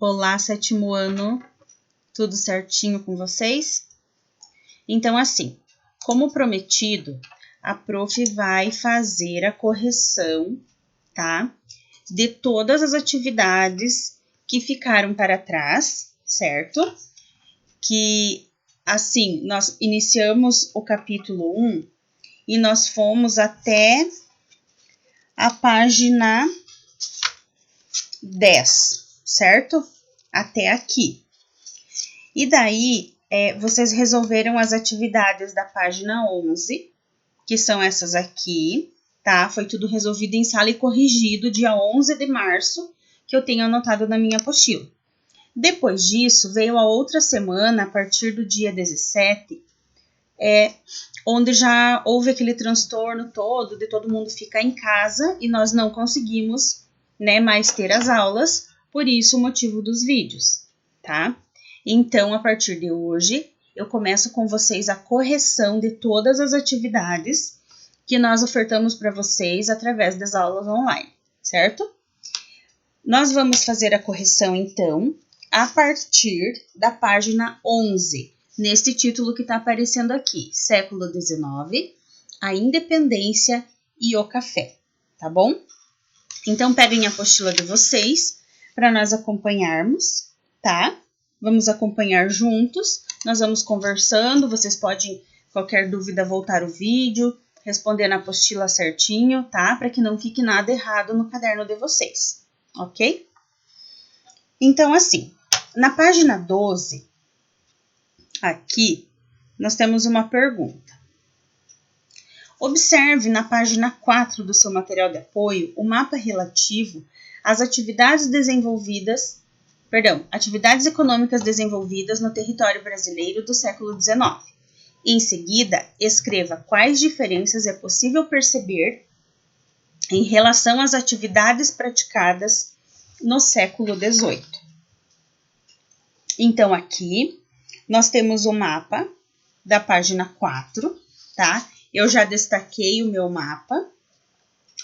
Olá, sétimo ano, tudo certinho com vocês? Então, assim, como prometido, a prof vai fazer a correção, tá? De todas as atividades que ficaram para trás, certo? Que, assim, nós iniciamos o capítulo 1 e nós fomos até a página 10, certo? Até aqui. E daí, vocês resolveram as atividades da página 11, que são essas aqui, tá? Foi tudo resolvido em sala e corrigido dia 11 de março, que eu tenho anotado na minha apostila. Depois disso, veio a outra semana, a partir do dia 17, onde já houve aquele transtorno todo de todo mundo ficar em casa e nós não conseguimos, mais ter as aulas, por isso o motivo dos vídeos, tá? Então, a partir de hoje, eu começo com vocês a correção de todas as atividades que nós ofertamos para vocês através das aulas online, certo? Nós vamos fazer a correção, então, a partir da página 11, nesse título que está aparecendo aqui, Século XIX, a Independência e o Café, tá bom? Então, peguem a apostila de vocês para nós acompanharmos, tá? Vamos acompanhar juntos, nós vamos conversando, vocês podem, qualquer dúvida, voltar o vídeo, responder na apostila certinho, tá? Para que não fique nada errado no caderno de vocês, ok? Então, assim, na página 12, aqui, nós temos uma pergunta. Observe na página 4 do seu material de apoio o mapa relativo às atividades econômicas desenvolvidas no território brasileiro do século XIX. Em seguida, escreva quais diferenças é possível perceber em relação às atividades praticadas no século XVIII. Então, aqui, nós temos o mapa da página 4, tá? Eu já destaquei o meu mapa,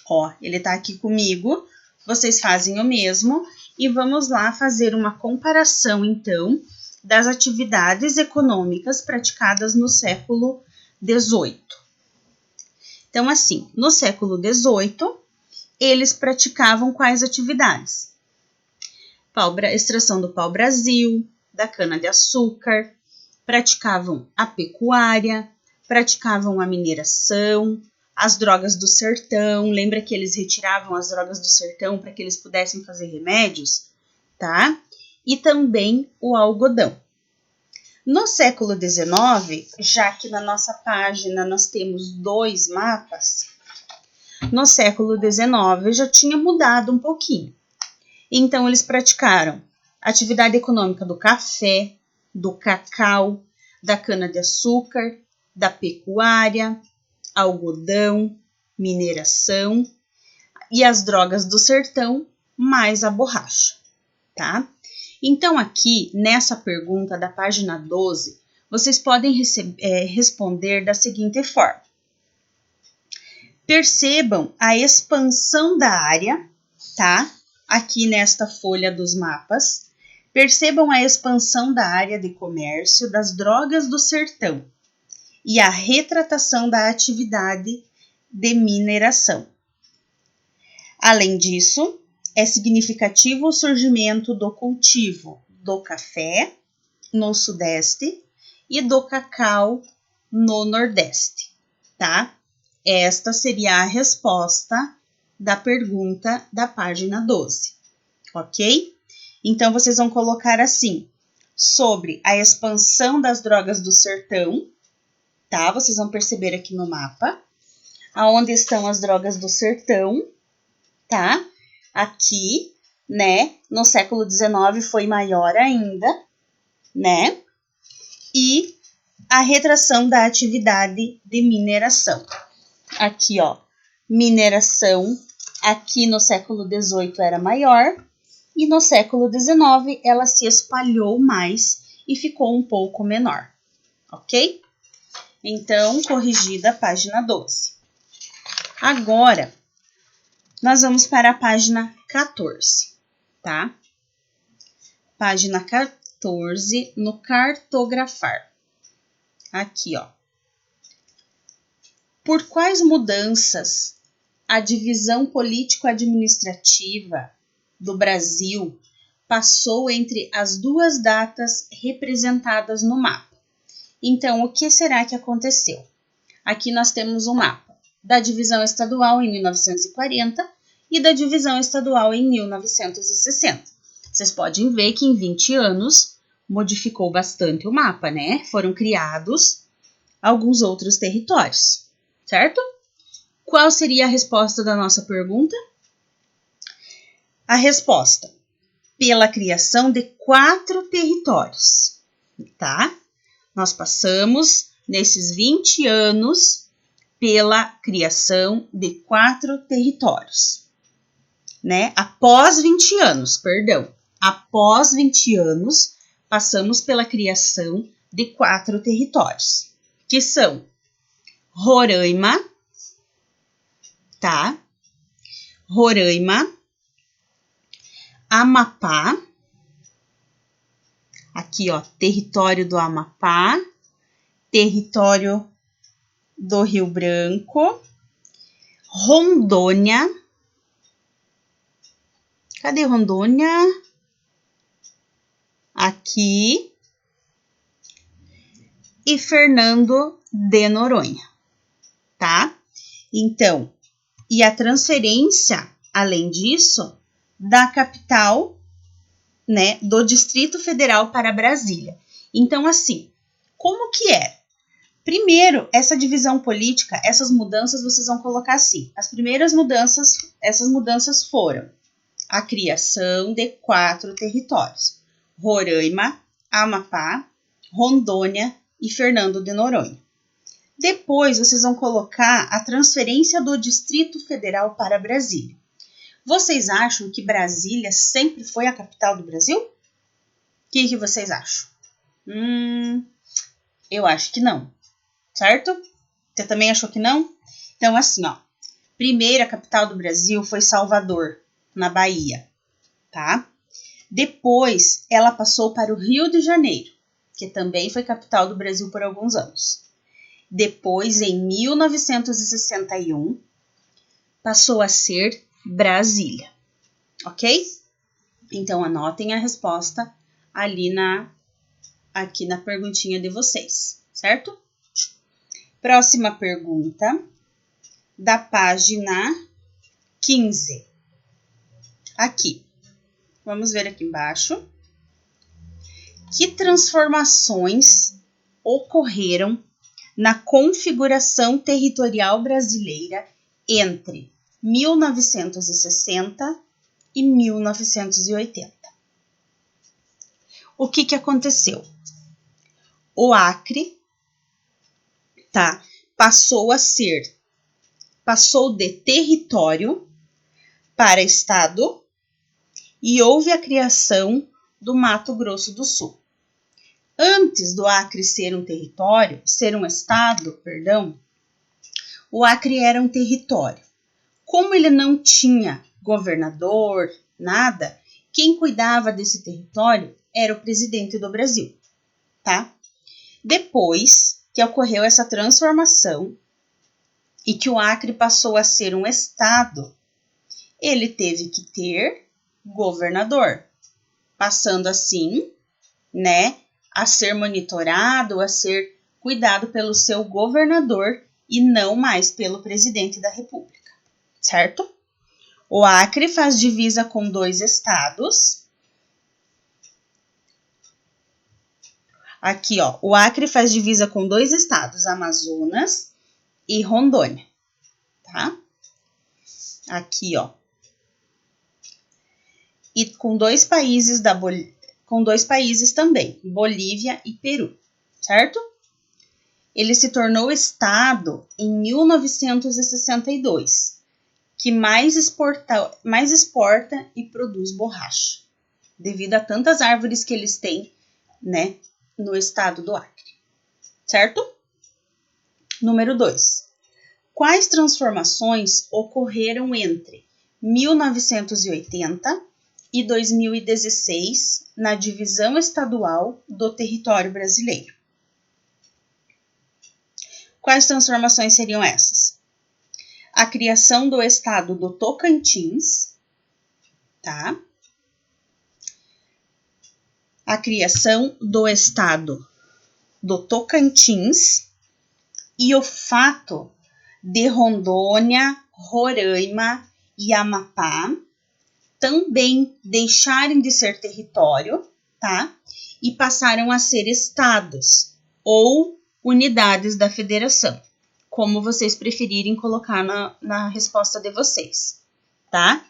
ó, ele tá aqui comigo, vocês fazem o mesmo e vamos lá fazer uma comparação, então, das atividades econômicas praticadas no século XVIII. Então, assim, no século XVIII, eles praticavam quais atividades? Extração do pau-brasil, da cana-de-açúcar, praticavam a pecuária, praticavam a mineração, as drogas do sertão. Lembra que eles retiravam as drogas do sertão para que eles pudessem fazer remédios, tá? E também o algodão. No século XIX, já que na nossa página nós temos 2 mapas, no século XIX já tinha mudado um pouquinho. Então, eles praticaram atividade econômica do café, do cacau, da cana-de-açúcar, da pecuária, algodão, mineração e as drogas do sertão, mais a borracha, tá? Então, aqui, nessa pergunta da página 12, vocês podem responder da seguinte forma. Percebam a expansão da área, tá? Aqui nesta folha dos mapas. Percebam a expansão da área de comércio das drogas do sertão e a retratação da atividade de mineração. Além disso, é significativo o surgimento do cultivo do café no Sudeste e do cacau no Nordeste, tá? Esta seria a resposta da pergunta da página 12, ok? Então, vocês vão colocar assim, sobre a expansão das drogas do sertão, tá? Vocês vão perceber aqui no mapa, aonde estão as drogas do sertão, tá? Aqui, no século XIX foi maior ainda, E a retração da atividade de mineração. Aqui, ó, mineração, aqui no século XVIII era maior, e no século XIX ela se espalhou mais e ficou um pouco menor, ok? Então, corrigida a página 12. Agora, nós vamos para a página 14, tá? página 14, no cartografar. Aqui, ó. Por quais mudanças a divisão político-administrativa do Brasil passou entre as duas datas representadas no mapa? Então, o que será que aconteceu? Aqui nós temos um mapa da divisão estadual em 1940 e da divisão estadual em 1960. Vocês podem ver que em 20 anos modificou bastante o mapa, né? Foram criados alguns outros territórios, certo? Qual seria a resposta da nossa pergunta? A resposta: pela criação de 4 territórios, tá? Nós passamos, nesses 20 anos, pela criação de 4 territórios, né? Após 20 anos, após 20 anos, passamos pela criação de 4 territórios, que são Roraima, tá? Roraima, Amapá, aqui, ó, território do Amapá, território do Rio Branco, Rondônia. Cadê Rondônia? Aqui. E Fernando de Noronha, tá? Então, e a transferência, além disso, da capital, né, do Distrito Federal para Brasília. Então, assim, como que é? Primeiro, essa divisão política, essas mudanças, vocês vão colocar assim. As primeiras mudanças, essas mudanças foram a criação de 4 territórios: Roraima, Amapá, Rondônia e Fernando de Noronha. Depois, vocês vão colocar a transferência do Distrito Federal para Brasília. Vocês acham que Brasília sempre foi a capital do Brasil? O que vocês acham? Eu acho que não, certo? Você também achou que não? Então, assim, ó. Primeiro, a capital do Brasil foi Salvador, na Bahia, tá? Depois, ela passou para o Rio de Janeiro, que também foi capital do Brasil por alguns anos. Depois, em 1961, passou a ser Brasília, ok? Então, anotem a resposta ali aqui na perguntinha de vocês, certo? Próxima pergunta, da página 15. Aqui, vamos ver aqui embaixo. Que transformações ocorreram na configuração territorial brasileira entre 1960 e 1980? O que aconteceu? O Acre, tá, passou de território para estado e houve a criação do Mato Grosso do Sul. Antes do Acre ser um estado, o Acre era um território. Como ele não tinha governador, nada, quem cuidava desse território era o presidente do Brasil, tá? Depois que ocorreu essa transformação e que o Acre passou a ser um estado, ele teve que ter governador, passando assim, né, a ser monitorado, a ser cuidado pelo seu governador e não mais pelo presidente da República, certo? O Acre faz divisa com 2 estados. Aqui, ó, o Acre faz divisa com 2 estados, Amazonas e Rondônia, tá? Aqui, ó. E com 2 países também, Bolívia e Peru, certo? Ele se tornou estado em 1962, que mais exporta e produz borracha, devido a tantas árvores que eles têm, né, no estado do Acre, certo? Número 2. Quais transformações ocorreram entre 1980 e 2016 na divisão estadual do território brasileiro. Quais transformações seriam essas? A criação do estado do Tocantins, tá? A criação do estado do Tocantins e o fato de Rondônia, Roraima e Amapá também deixarem de ser território, tá? E passaram a ser estados ou unidades da federação, como vocês preferirem colocar na resposta de vocês, tá?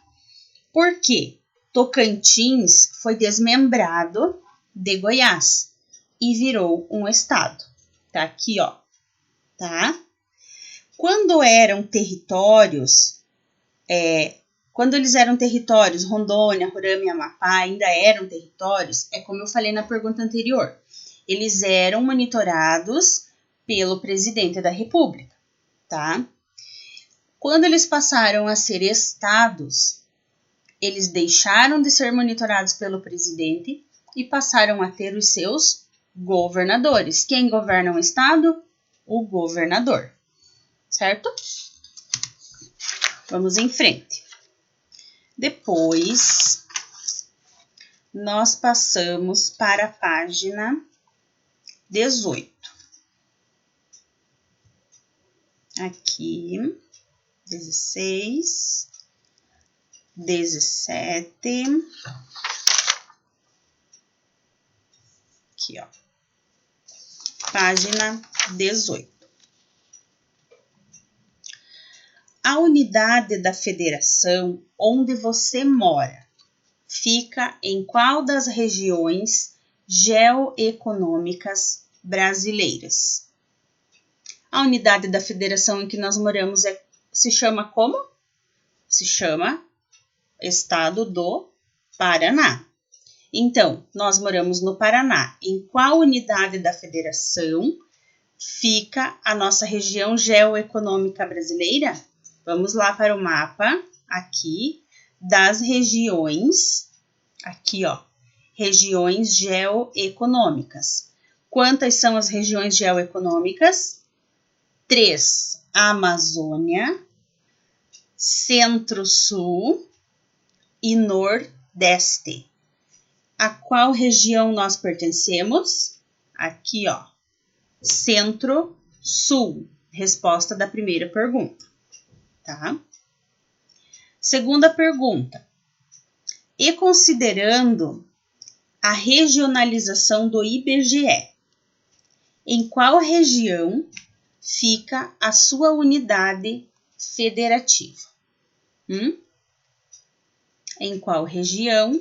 Por quê? Tocantins foi desmembrado de Goiás e virou um estado. Tá aqui, ó, tá? Quando eram territórios, quando eles eram territórios, Rondônia, Roraima e Amapá ainda eram territórios, é como eu falei na pergunta anterior, eles eram monitorados pelo presidente da República, tá? Quando eles passaram a ser estados, eles deixaram de ser monitorados pelo presidente e passaram a ter os seus governadores. Quem governa o estado? O governador, certo? Vamos em frente. Depois, nós passamos para a página 18. Aqui, 16, 17. Aqui, ó. Página 18. A unidade da federação onde você mora fica em qual das regiões geoeconômicas brasileiras? A unidade da federação em que nós moramos se chama como? Se chama Estado do Paraná. Então, nós moramos no Paraná. Em qual unidade da federação fica a nossa região geoeconômica brasileira? Vamos lá para o mapa aqui das regiões. Aqui, ó, regiões geoeconômicas. Quantas são as regiões geoeconômicas? 3. Amazônia, Centro-Sul e Nordeste. A qual região nós pertencemos? Aqui, ó, Centro-Sul. Resposta da primeira pergunta, tá? Segunda pergunta. E considerando a regionalização do IBGE, em qual região fica a sua unidade federativa? Em qual região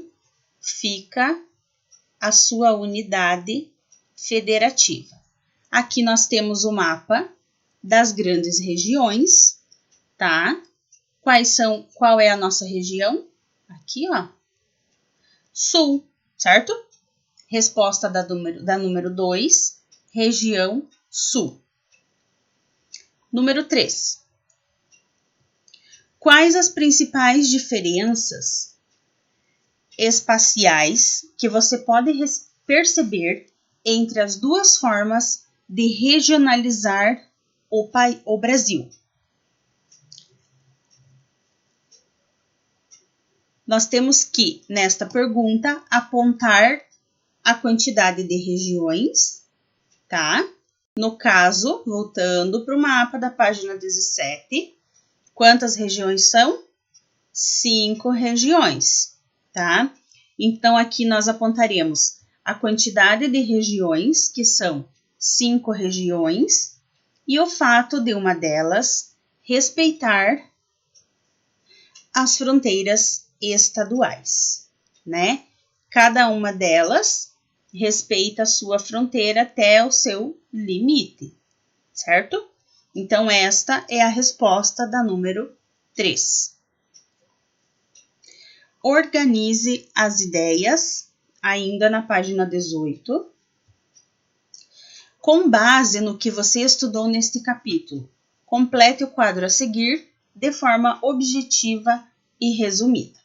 fica a sua unidade federativa? Aqui nós temos o mapa das grandes regiões, tá? Qual é a nossa região? Aqui, ó, Sul, certo? Resposta da número 2, região Sul. Número 3. Quais as principais diferenças espaciais que você pode perceber entre as duas formas de regionalizar o Brasil? Nós temos que, nesta pergunta, apontar a quantidade de regiões, tá? No caso, voltando para o mapa da página 17, quantas regiões são? 5 regiões, tá? Então, aqui nós apontaremos a quantidade de regiões, que são 5 regiões, e o fato de uma delas respeitar as fronteiras estaduais, né? Cada uma delas respeita a sua fronteira até o seu limite, certo? Então, esta é a resposta da número 3. Organize as ideias, ainda na página 18, com base no que você estudou neste capítulo. Complete o quadro a seguir de forma objetiva e resumida.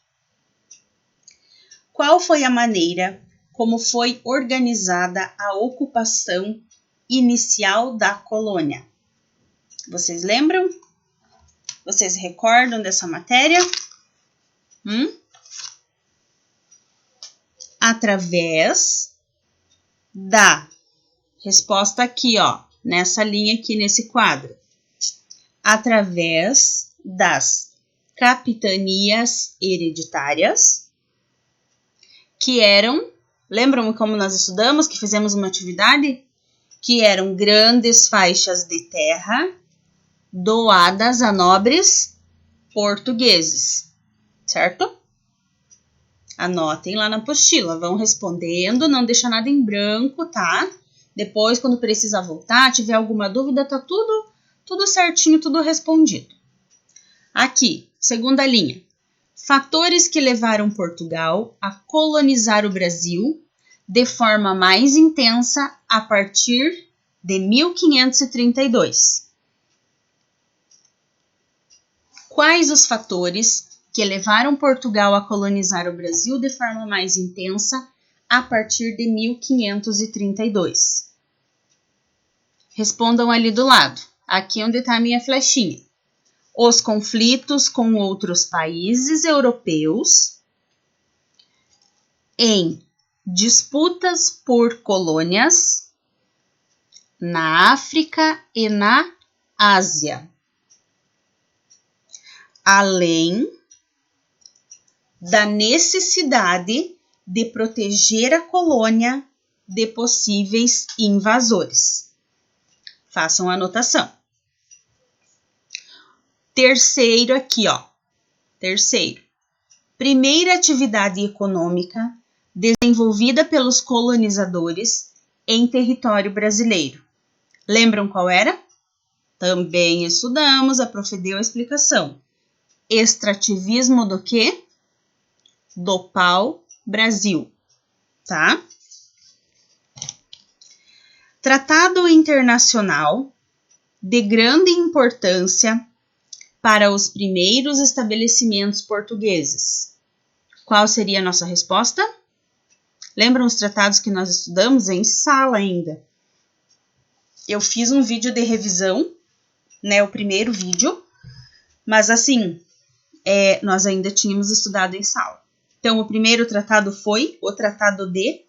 Qual foi a maneira como foi organizada a ocupação inicial da colônia? Vocês lembram? Vocês recordam dessa matéria? Através da resposta aqui, ó, nessa linha aqui, nesse quadro. Através das capitanias hereditárias, que eram, lembram como nós estudamos, que fizemos uma atividade? Que eram grandes faixas de terra doadas a nobres portugueses, certo? Anotem lá na apostila, vão respondendo, não deixa nada em branco, tá? Depois, quando precisar voltar, tiver alguma dúvida, tá tudo certinho, tudo respondido. Aqui, segunda linha. Fatores que levaram Portugal a colonizar o Brasil de forma mais intensa a partir de 1532. Quais os fatores que levaram Portugal a colonizar o Brasil de forma mais intensa a partir de 1532? Respondam ali do lado. Aqui onde está a minha flechinha. Os conflitos com outros países europeus em disputas por colônias na África e na Ásia, além da necessidade de proteger a colônia de possíveis invasores. Façam a anotação. Terceiro aqui, ó. Terceiro. Primeira atividade econômica desenvolvida pelos colonizadores em território brasileiro. Lembram qual era? Também estudamos, a prof deu a explicação. Extrativismo do quê? Do pau-brasil, tá? Tratado internacional de grande importância para os primeiros estabelecimentos portugueses. Qual seria a nossa resposta? Lembram os tratados que nós estudamos em sala ainda? Eu fiz um vídeo de revisão, né, o primeiro vídeo, mas assim, nós ainda tínhamos estudado em sala. Então, o primeiro tratado foi o Tratado de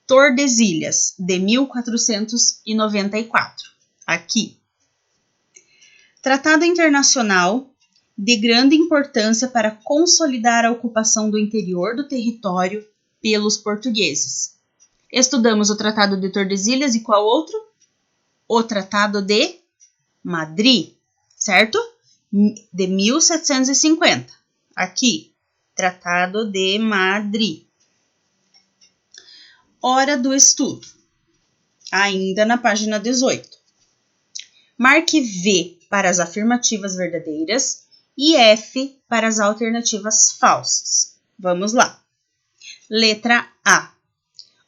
Tordesilhas, de 1494. Aqui. Tratado internacional de grande importância para consolidar a ocupação do interior do território pelos portugueses. Estudamos o Tratado de Tordesilhas e qual outro? O Tratado de Madrid, certo? De 1750. Aqui, Tratado de Madrid. Hora do estudo. Ainda na página 18. Marque V para as afirmativas verdadeiras e F para as alternativas falsas. Vamos lá. Letra A.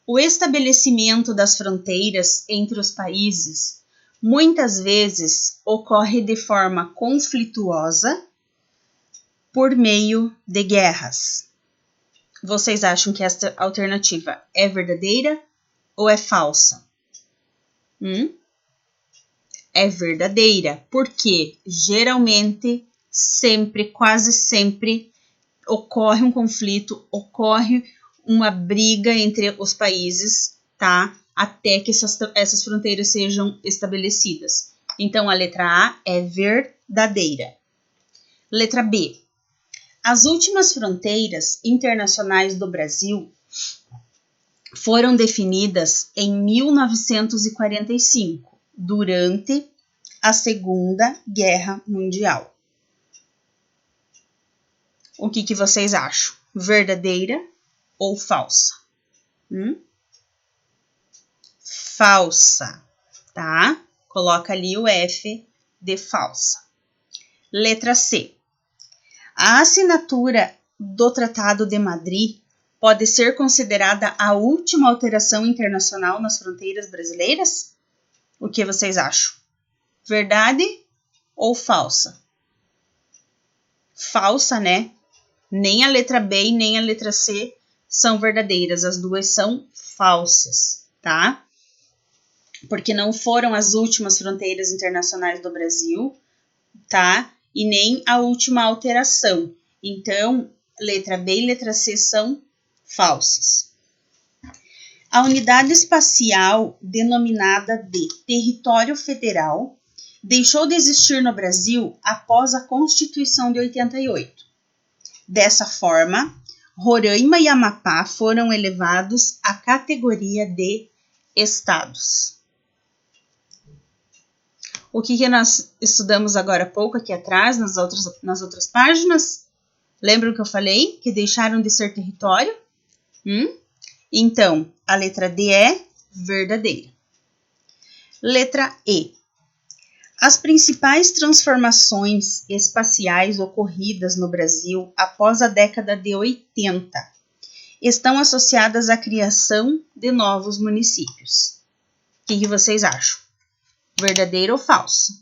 O estabelecimento das fronteiras entre os países muitas vezes ocorre de forma conflituosa por meio de guerras. Vocês acham que esta alternativa é verdadeira ou é falsa? É verdadeira, porque geralmente, sempre, quase sempre, ocorre um conflito, ocorre uma briga entre os países, tá? Até que essas fronteiras sejam estabelecidas. Então, a letra A é verdadeira. Letra B. As últimas fronteiras internacionais do Brasil foram definidas em 1945, durante a Segunda Guerra Mundial. O que vocês acham? Verdadeira ou falsa? Falsa, tá? Coloca ali o F de falsa. Letra C. A assinatura do Tratado de Madrid pode ser considerada a última alteração internacional nas fronteiras brasileiras? O que vocês acham? Verdade ou falsa? Falsa, né? Nem a letra B e nem a letra C são verdadeiras, as duas são falsas, tá? Porque não foram as últimas fronteiras internacionais do Brasil, tá? E nem a última alteração. Então, letra B e letra C são falsas. A unidade espacial, denominada de Território Federal, deixou de existir no Brasil após a Constituição de 88. Dessa forma, Roraima e Amapá foram elevados à categoria de estados. O que nós estudamos agora há pouco aqui atrás, nas outras páginas? Lembram que eu falei que deixaram de ser território? Então, a letra D é verdadeira. Letra E. As principais transformações espaciais ocorridas no Brasil após a década de 80 estão associadas à criação de novos municípios. O que vocês acham? Verdadeiro ou falso?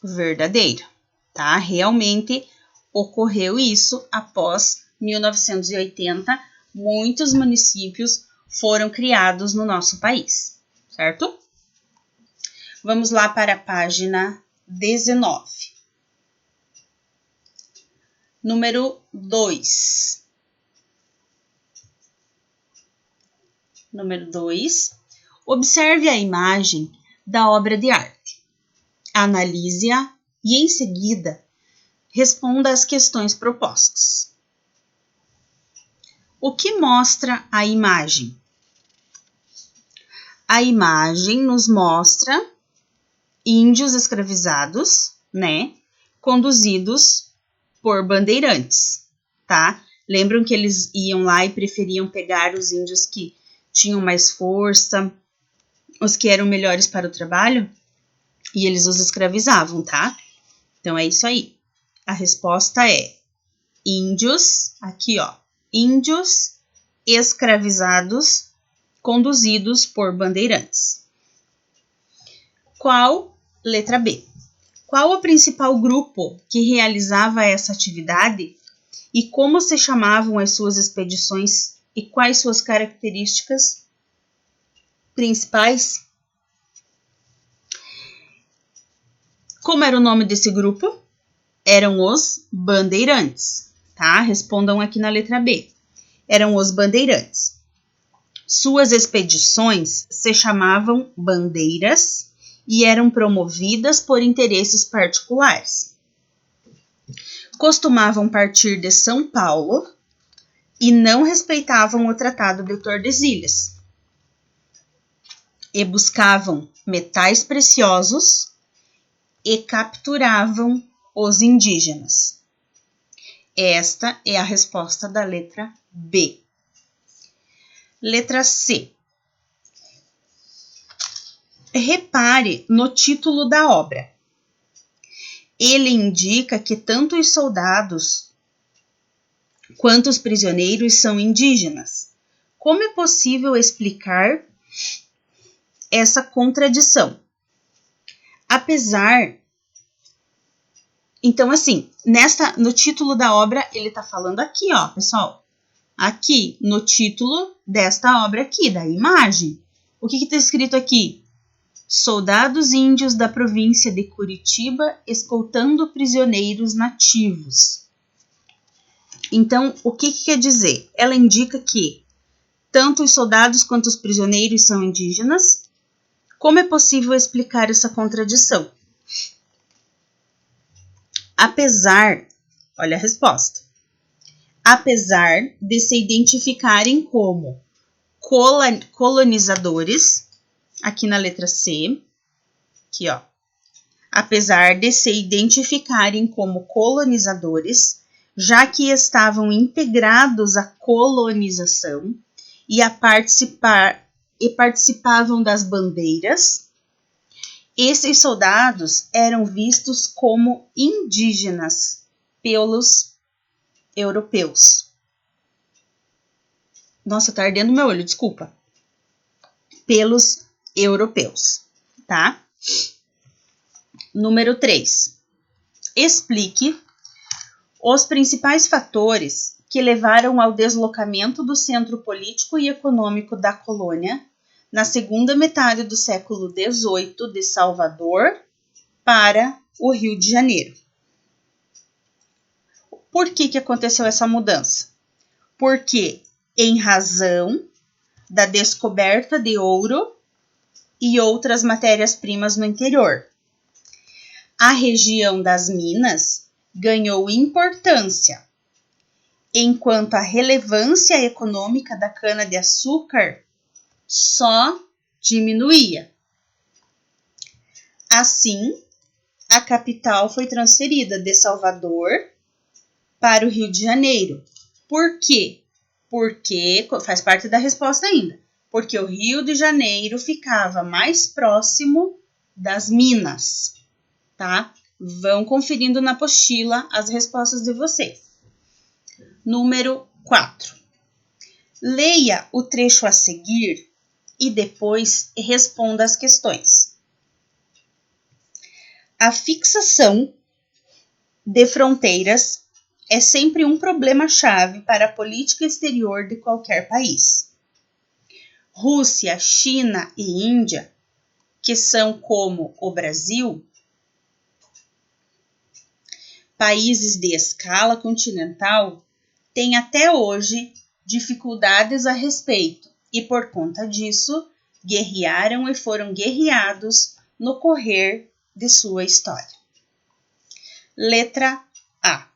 Verdadeiro, tá? Realmente ocorreu isso após 1980. Muitos municípios foram criados no nosso país, certo? Vamos lá para a página 19. Número 2. Número 2. Observe a imagem da obra de arte. Analise-a e, em seguida, responda às questões propostas. O que mostra a imagem? A imagem nos mostra índios escravizados, né, conduzidos por bandeirantes, tá? Lembram que eles iam lá e preferiam pegar os índios que tinham mais força, os que eram melhores para o trabalho, e eles os escravizavam, tá? Então, é isso aí. A resposta é índios, aqui ó, índios escravizados conduzidos por bandeirantes. Letra B. Qual o principal grupo que realizava essa atividade e como se chamavam as suas expedições e quais suas características principais? Como era o nome desse grupo? Eram os bandeirantes, tá? Respondam aqui na letra B. Eram os bandeirantes. Suas expedições se chamavam bandeiras e eram promovidas por interesses particulares. Costumavam partir de São Paulo e não respeitavam o Tratado de Tordesilhas. E buscavam metais preciosos e capturavam os indígenas. Esta é a resposta da letra B. Letra C. Repare no título da obra. Ele indica que tanto os soldados quanto os prisioneiros são indígenas. Como é possível explicar essa contradição? Então, assim, no título da obra, ele está falando aqui, ó, pessoal. Aqui, no título desta obra aqui, da imagem. O que está escrito aqui? Soldados índios da província de Curitiba escoltando prisioneiros nativos. Então, o que quer dizer? Ela indica que tanto os soldados quanto os prisioneiros são indígenas. Como é possível explicar essa contradição? Olha a resposta. Apesar de se identificarem como colonizadores, aqui na letra C, aqui ó, apesar de se identificarem como colonizadores, já que estavam integrados à colonização e participavam das bandeiras, esses soldados eram vistos como indígenas pelos europeus. Nossa, tá ardendo meu olho, desculpa. Pelos europeus, tá? Número 3. Explique os principais fatores que levaram ao deslocamento do centro político e econômico da colônia na segunda metade do século XVIII de Salvador para o Rio de Janeiro. Por que aconteceu essa mudança? Porque, em razão da descoberta de ouro e outras matérias-primas no interior, a região das Minas ganhou importância, enquanto a relevância econômica da cana-de-açúcar só diminuía. Assim, a capital foi transferida de Salvador para o Rio de Janeiro. Por quê? Porque, faz parte da resposta ainda, porque o Rio de Janeiro ficava mais próximo das minas, tá? Vão conferindo na apostila as respostas de vocês. Número 4. Leia o trecho a seguir e depois responda as questões. A fixação de fronteiras é sempre um problema-chave para a política exterior de qualquer país. Rússia, China e Índia, que são como o Brasil, países de escala continental, têm até hoje dificuldades a respeito e, por conta disso, guerrearam e foram guerreados no correr de sua história. Letra A.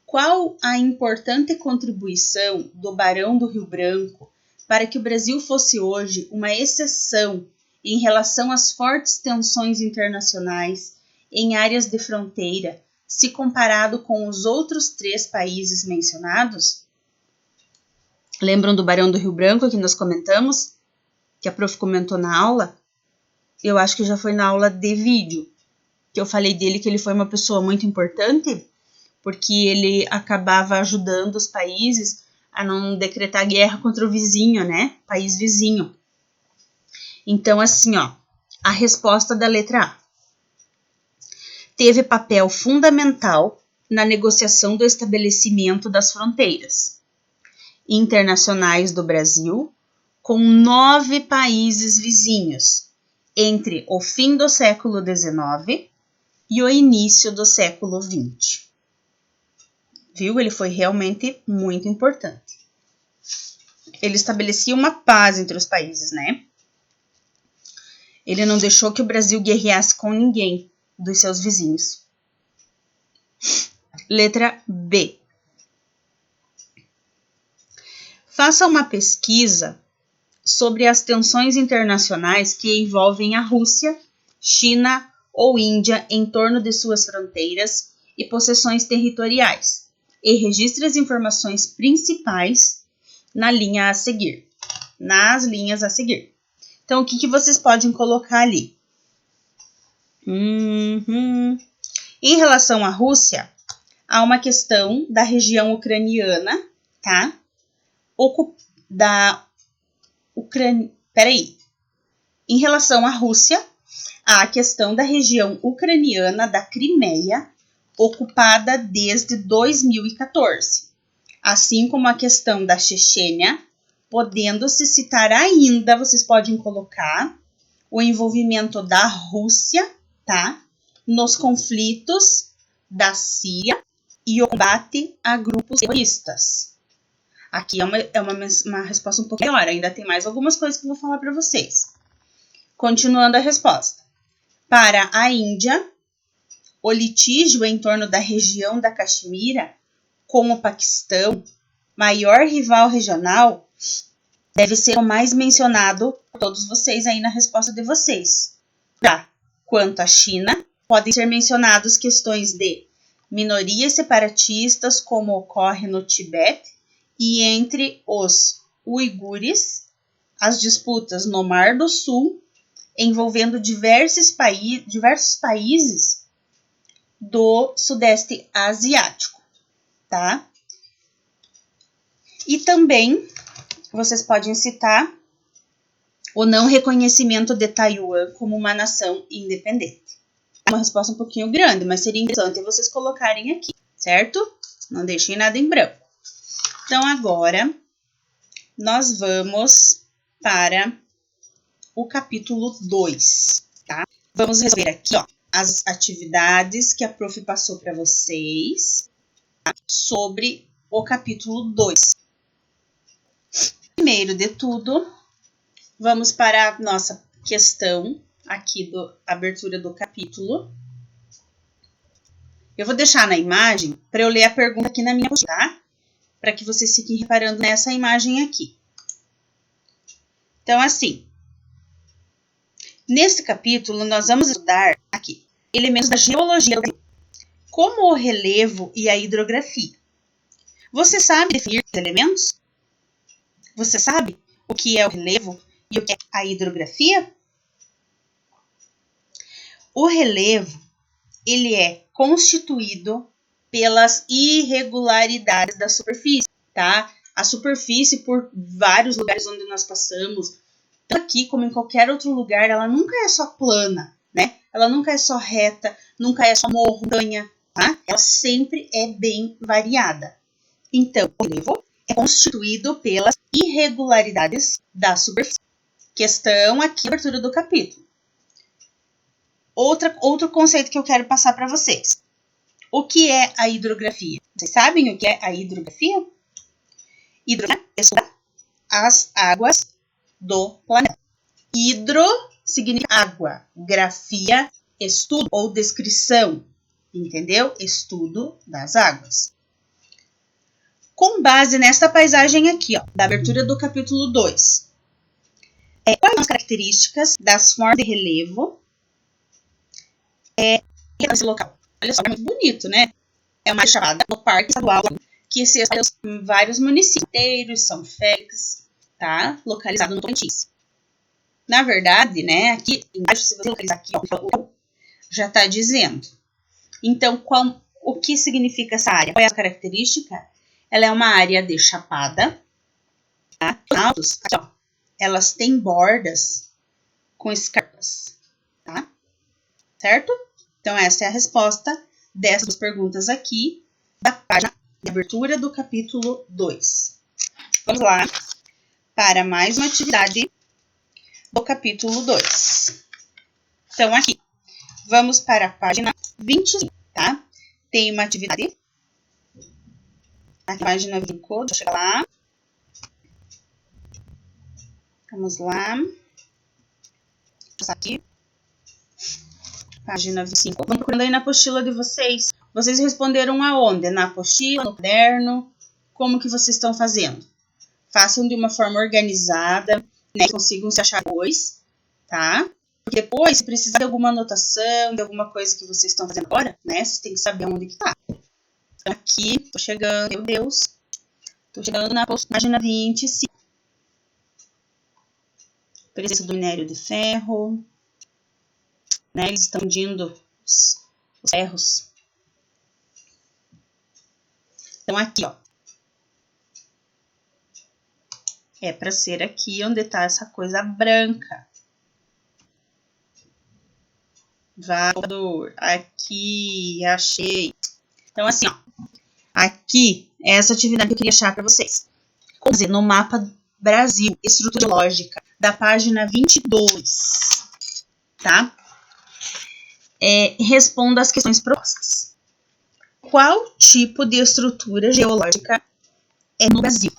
Qual a importante contribuição do Barão do Rio Branco para que o Brasil fosse hoje uma exceção em relação às fortes tensões internacionais em áreas de fronteira, se comparado com os outros 3 países mencionados? Lembram do Barão do Rio Branco que nós comentamos? Que a prof comentou na aula? Eu acho que já foi na aula de vídeo que eu falei dele, que ele foi uma pessoa muito importante, porque ele acabava ajudando os países a não decretar guerra contra o vizinho, né? País vizinho. Então, assim, ó, a resposta da letra A. Teve papel fundamental na negociação do estabelecimento das fronteiras internacionais do Brasil com 9 países vizinhos entre o fim do século XIX e o início do século XX. Viu? Ele foi realmente muito importante. Ele estabelecia uma paz entre os países, né? Ele não deixou que o Brasil guerreasse com ninguém dos seus vizinhos. Letra B. Faça uma pesquisa sobre as tensões internacionais que envolvem a Rússia, China ou Índia em torno de suas fronteiras e possessões territoriais, e registre as informações principais nas linhas a seguir. Então, o que vocês podem colocar ali? Em relação à Rússia, há uma questão da região ucraniana, tá? Em relação à Rússia, há a questão da região ucraniana da Crimeia, ocupada desde 2014, assim como a questão da Chechênia, podendo-se citar ainda, vocês podem colocar o envolvimento da Rússia, tá, nos conflitos da Síria e o combate a grupos terroristas. Aqui é uma resposta um pouco maior, ainda tem mais algumas coisas que eu vou falar para vocês. Continuando a resposta. Para a Índia, o litígio em torno da região da Caxemira com o Paquistão, maior rival regional, deve ser o mais mencionado por todos vocês aí na resposta de vocês. Quanto à China, podem ser mencionados questões de minorias separatistas, como ocorre no Tibete, e entre os uigures, as disputas no Mar do Sul, envolvendo diversos países do Sudeste Asiático, tá? E também vocês podem citar o não reconhecimento de Taiwan como uma nação independente. É uma resposta um pouquinho grande, mas seria interessante vocês colocarem aqui, certo? Não deixem nada em branco. Então, agora, nós vamos para o capítulo 2, tá? Vamos resolver aqui, ó, as atividades que a prof passou para vocês, tá? Sobre o capítulo 2. Primeiro de tudo, vamos para a nossa questão aqui da abertura do capítulo. Eu vou deixar na imagem para eu ler a pergunta aqui na minha apostila, tá? Para que vocês fiquem reparando nessa imagem aqui. Então, assim, nesse capítulo, nós vamos estudar aqui elementos da geologia do Brasil, como o relevo e a hidrografia. Você sabe definir os elementos? Você sabe o que é o relevo e o que é a hidrografia? O relevo, ele é constituído pelas irregularidades da superfície, tá? A superfície, por vários lugares onde nós passamos, tanto aqui como em qualquer outro lugar, ela nunca é só plana, né? Ela nunca é só reta, nunca é só morro, montanha, tá? Ela sempre é bem variada. Então, o relevo é constituído pelas irregularidades da superfície. Questão aqui, abertura do capítulo. Outro conceito que eu quero passar para vocês. O que é a hidrografia? Vocês sabem o que é a hidrografia? Hidrografia estuda as águas do planeta. Hidro significa água. Grafia, estudo ou descrição. Entendeu? Estudo das águas. Com base nesta paisagem aqui, ó, da abertura do capítulo 2. Quais são as características das formas de relevo nesse local? Olha só, é muito bonito, né? É uma chamada no Parque Estadual, que se espalha em vários municípios, São Félix, tá? Localizado no Tocantins. Na verdade, né, aqui embaixo, se você localizar aqui, ó, já está dizendo. Então, o que significa essa área? Qual é a característica? Ela é uma área de chapada, tá? Altos, aqui, ó, elas têm bordas com escarpas, tá? Certo? Então, essa é a resposta dessas perguntas aqui da página de abertura do capítulo 2. Vamos lá para mais uma atividade do capítulo 2. Então, aqui, vamos para a página 25, tá? Tem uma atividade. Aqui, página 25, deixa eu chegar lá. Vamos lá. Vou passar aqui. Página 25. Vamos procurando aí na apostila de vocês. Vocês responderam aonde? Na apostila, no caderno? Como que vocês estão fazendo? Façam de uma forma organizada, né? Que consigam se achar depois, tá? Porque depois, se precisar de alguma anotação, de alguma coisa que vocês estão fazendo agora, né? Vocês têm que saber onde que tá. Então, aqui, tô chegando, meu Deus. Tô chegando na página 25. Preço do minério de ferro. Né, eles estão medindo os ferros. Então, aqui, ó. É para ser aqui onde tá essa coisa branca. Valor. Aqui, achei. Então, assim, ó. Aqui é essa atividade que eu queria achar para vocês. Como dizer, no mapa Brasil, estrutura geológica, da página 22. Tá? Responda às questões propostas. Qual tipo de estrutura geológica é no Brasil?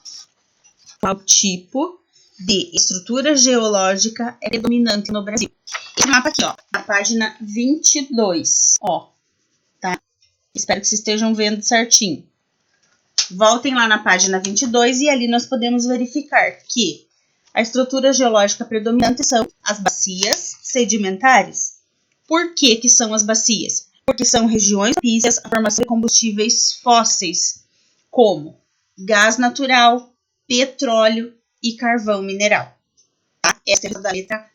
Qual tipo de estrutura geológica é predominante no Brasil? Esse mapa aqui, ó, na página 22, ó, tá? Espero que vocês estejam vendo certinho. Voltem lá na página 22 e ali nós podemos verificar que a estrutura geológica predominante são as bacias sedimentares. Por que que são as bacias? Porque são regiões propícias à formação de combustíveis fósseis, como gás natural, petróleo e carvão mineral. Tá? Essa é a da letra